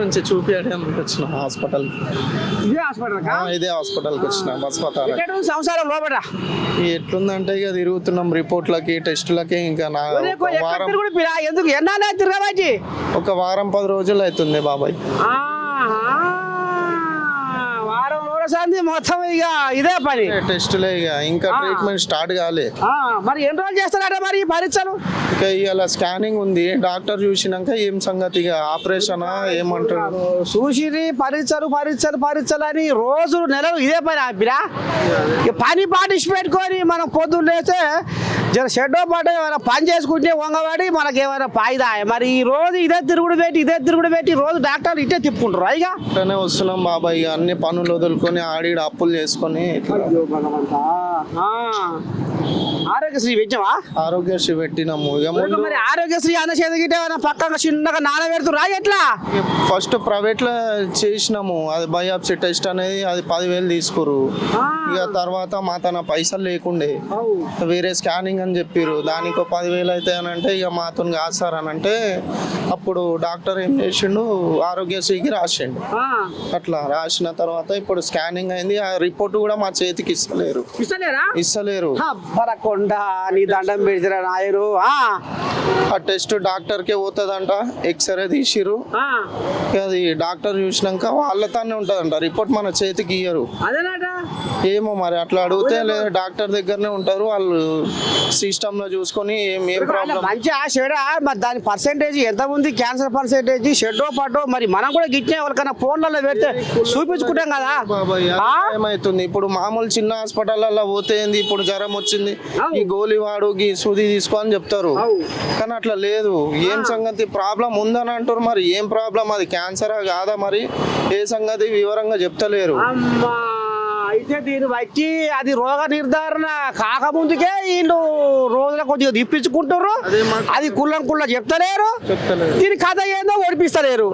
నుంచి చూపించడానికి వచ్చిన హాస్పిటల్. ఇదే హాస్పిటల్కి వచ్చిన సంవత్సరం లోపల ఎట్లుందంటే ఇక తిరుగుతున్నాం రిపోర్ట్లకి టెస్టులకి. ఇంకా ఎందుకు ఎన్నా తిరగబట్టి ఒక వారం 10 రోజులు అవుతుంది బాబాయ్. వారం రోజులు మొత్తం ఇక ఇదే పని టెస్టులే ఇక ఇంకా ట్రీట్మెంట్ స్టార్ట్ కాలే. మరి ఎన్ని రోజులు చేస్తారట మరి ఈ పరీక్షలు? ఇంకా ఇవాళ స్కానింగ్ ఉంది, డాక్టర్ చూసినాక ఏం సంగతి ఇక ఆపరేషనా ఏమంటారు చూసి పరీక్షలు అని రోజు నెలలు ఇదే పని ఆపిరా. పని పాటించి పెట్టుకొని మనం పొద్దున్న లేస్తే జర షెడ్డో పాట ఏమైనా పని చేసుకుంటే వంగవాడి మనకి ఏమైనా ఫాయిదా. మరి ఈ రోజు ఇదే తిరుగుడు పెట్టి రోజు డాక్టర్ ఇట్టే తిప్పుకుంటారు. ఇక ఇట్లానే వస్తున్నాం బాబాయ్. ఇక అన్ని పనులు వదులుకొని ఆడిడ అప్పులు చేసుకొని ఆరోగ్యశ్రీ పెట్టావా? ఆరోగ్యశ్రీ పెట్టినాము. ఇక మరి ఆరోగ్యశ్రీ అన్న చేతికిటే పక్కన చిన్నగా నాన పెడుతురా ఎట్లా? ఫస్ట్ ప్రైవేట్ లో చేసినాము. అది బయాప్సీ టెస్ట్ అనేది అది 10,000 తీసుకురు. ఇక తర్వాత మా తన పైసలు లేకుండే వేరే స్కానింగ్ అని చెప్పారు, దానికి 10,000 అయితే అని అంటే ఇక మాతో కాదు సార్ అని అంటే అప్పుడు డాక్టర్ ఏం చేసిండు ఆరోగ్యశ్రీకి రాసిండు. అట్లా రాసిన తర్వాత ఇప్పుడు స్కానింగ్ అయింది. ఆ రిపోర్ట్ కూడా మా చేతికి ఇస్తలేరు. నీ దండం పెడితే నాయరు. ఆ టెస్ట్ డాక్టర్ కే పోతుందంట. ఎక్స్రే తీసిరు, అది డాక్టర్ చూసినాక వాళ్ళతోనే ఉంటదంట. రిపోర్ట్ మన చేతికి ఇయ్యరు. ఏమో మరి అట్లా అడిగితే లేదా డాక్టర్ దగ్గరనే ఉంటారు వాళ్ళు, సిస్టమ్ లో చూసుకొని ఏం ప్రాబ్లం. మంచిగా షెడ్ మరి దాని పర్సెంటేజ్ ఎంత ఉంది, క్యాన్సర్ పర్సెంటేజ్ షెడ్డో పాటో మరి మనం కూడా గిట్టే వాళ్ళకన్నా ఫోన్లలో పెడితే చూపించుకుంటాం కదా బాబాయ్. ఏమైతుంది ఇప్పుడు మామూలు చిన్న హాస్పిటల్లో పోతే ఏంది, ఇప్పుడు జ్వరం వచ్చింది ఈ గోలి వాడు ఈ సూది తీసుకో అని చెప్తారు. కానీ అట్లా లేదు. ఏం సంగతి ప్రాబ్లం ఉందని అంటారు. మరి ఏం ప్రాబ్లం, అది క్యాన్సరా కాదా మరి ఏ సంగతి వివరంగా చెప్తలేరు. అయితే దీన్ని బట్టి అది రోగ నిర్ధారణ కాకముందుకే వీళ్ళు రోజుల కొద్దిగా తిప్పించుకుంటారు. అది కుళ్ళ చెప్తలేరు. దీని కథ ఏందో ఓడిపిస్తలేరు.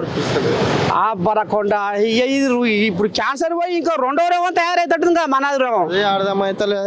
ఆ బరకొండ ఇప్పుడు క్యాన్సర్ పోయి ఇంకా 2వ రోగం తయారైతట్టుంది కదా మన రోగం. అర్థమైతే